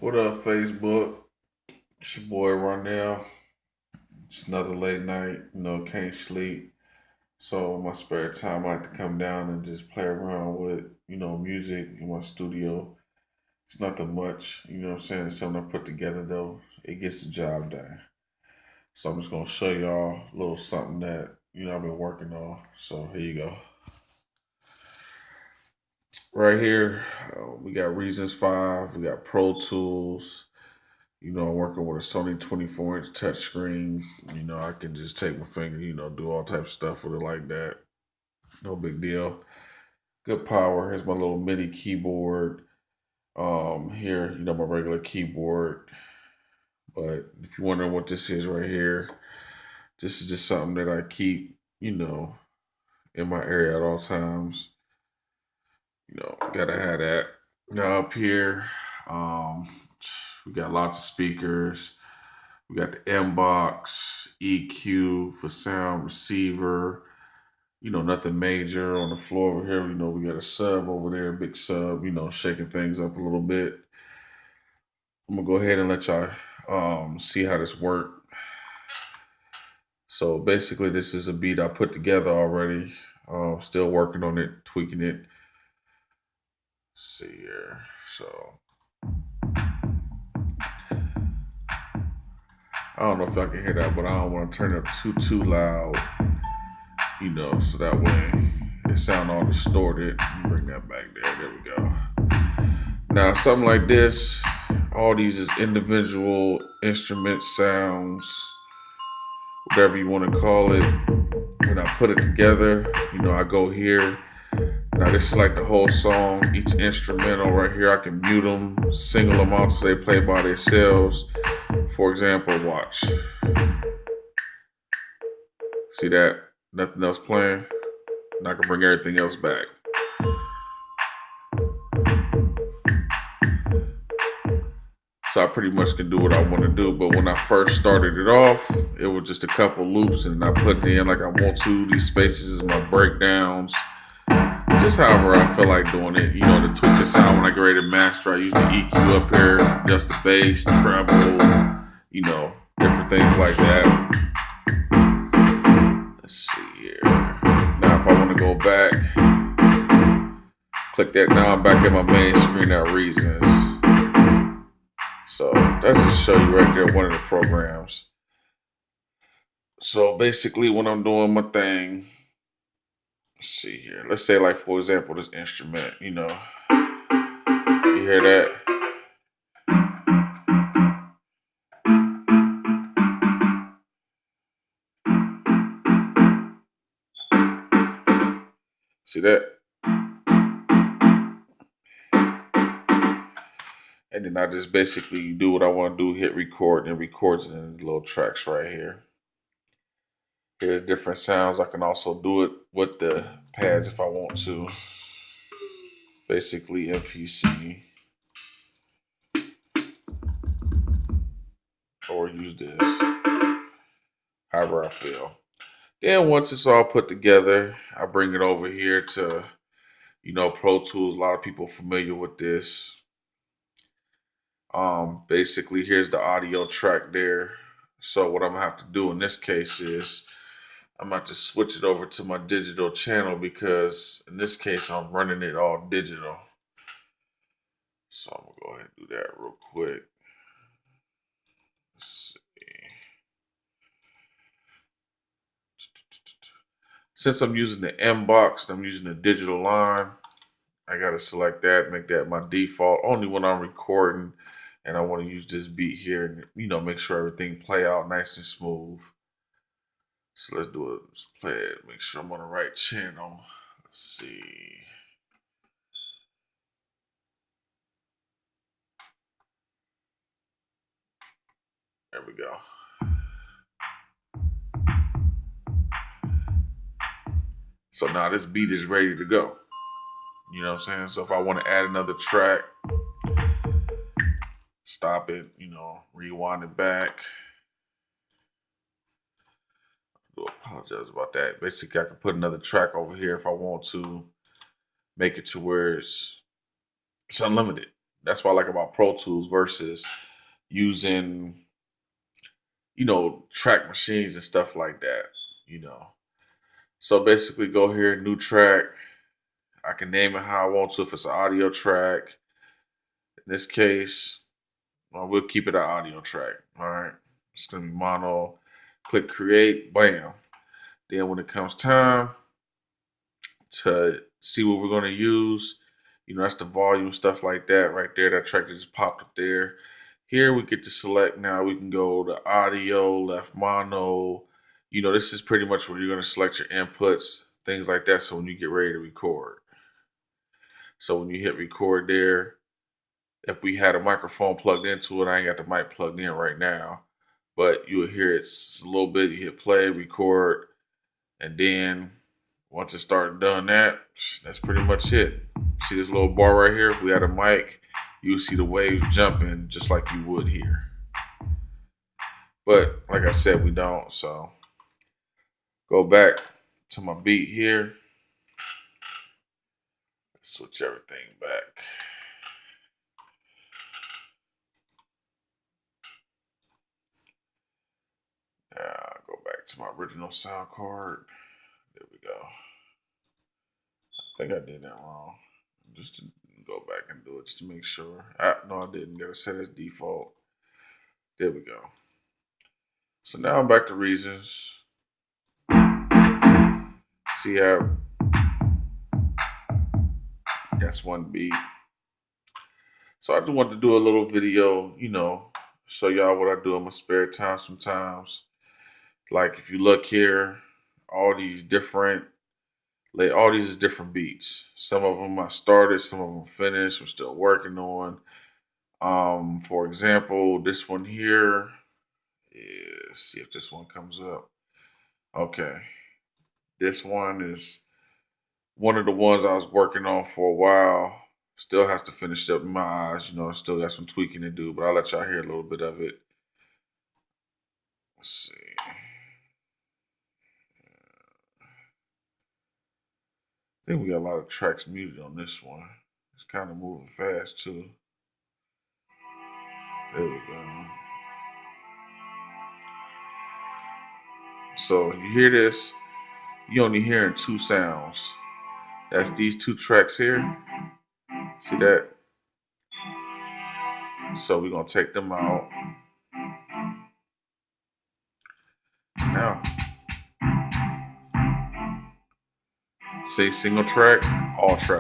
What up, Facebook? It's your boy Ronell. It's another late night, can't sleep. So in my spare time, I like to come down and just play around with, music in my studio. It's nothing much, what I'm saying? It's something I put together though. It gets the job done. So I'm just gonna show y'all a little something that, I've been working on. So here you go. Right here, we got Reasons 5, we got Pro Tools. I'm working with a Sony 24-inch touchscreen. I can just take my finger, do all type of stuff with it like that. No big deal. Good power. Here's my little MIDI keyboard. Here, my regular keyboard. But if you're wondering what this is right here, this is just something that I keep, in my area at all times. Gotta have that. Now up here, um, we got lots of speakers. We got the M-Box, EQ for sound receiver, nothing major on the floor over here. We got a sub over there, big sub, shaking things up a little bit. I'm gonna go ahead and let y'all see how this works. So basically this is a beat I put together already. Still working on it, tweaking it. Let's see here. So I don't know if y'all can hear that, but I don't want to turn it up too loud, so that way it sound all distorted. Bring that back there. There we go. Now, something like this, all these is individual instrument sounds, whatever you want to call it. When I put it together, I go here. Now, this is like the whole song, each instrumental right here. I can mute them, single them out so they play by themselves. For example, watch. See that? Nothing else playing. And I can bring everything else back. So I pretty much can do what I want to do. But when I first started it off, it was just a couple loops and I put it in like I want to. These spaces is my breakdowns. Just however I feel like doing it. To tweak the sound when I get ready to master, I use the EQ up here, adjust the bass, treble, different things like that. Let's see here. Now if I want to go back, click that. Now I'm back at my main screen at Reasons. So that's just to show you right there one of the programs. So basically when I'm doing my thing, let's see here. Let's say like for example this instrument, you hear that? See that? And then I just basically do what I want to do, hit record, and it records it in the little tracks right here. There's different sounds. I can also do it with the pads if I want to. Basically MPC. Or use this. However I feel. Then once it's all put together, I bring it over here to, Pro Tools. A lot of people familiar with this. Basically, here's the audio track there. So what I'm gonna have to do in this case is I'm gonna have to switch it over to my digital channel because in this case I'm running it all digital. So I'm gonna go ahead and do that real quick. Let's see. Since I'm using the M-Box, I'm using the digital line. I gotta select that, make that my default. Only when I'm recording and I want to use this beat here and make sure everything play out nice and smooth. So let's do it. Let's play it. Make sure I'm on the right channel. Let's see. There we go. So now this beat is ready to go. You know what I'm saying? So if I want to add another track, stop it, rewind it back. I do apologize about that. Basically, I can put another track over here if I want to make it to where it's unlimited. That's what I like about Pro Tools versus using, track machines and stuff like that, you know. So basically go here, new track. I can name it how I want to if it's an audio track. In this case, we'll keep it an audio track. All right. It's going to be mono. Click create. Bam. Then when it comes time to see what we're going to use, that's the volume, stuff like that right there. That track that just popped up there. Here we get to select now. We can go to audio, left mono. This is pretty much where you're going to select your inputs, things like that. So when you get ready to record. So when you hit record there, if we had a microphone plugged into it, I ain't got the mic plugged in right now, but you'll hear it a little bit. You hit play, record, and then once it starts done that's pretty much it. See this little bar right here? If we had a mic, you'll see the waves jumping just like you would here. But like I said, we don't. So go back to my beat here. Switch everything back. Go back to my original sound card. There we go. I think I did that wrong. Just to go back and do it just to make sure. No, I didn't. Gotta set as default. There we go. So now I'm back to reasons. See how that's one beat. So I just wanted to do a little video, show y'all what I do in my spare time sometimes. Like if you look here, all these different beats. Some of them I started, some of them finished. I'm still working on. For example, this one here is, see if this one comes up. Okay. This one is one of the ones I was working on for a while. Still has to finish up in my eyes, still got some tweaking to do, but I'll let y'all hear a little bit of it. Let's see. I think we got a lot of tracks muted on this one. It's kind of moving fast too. There we go. So you hear this, you only hearing two sounds. That's these two tracks here. See that? So we're going to take them out. Now, say single track, all tracks.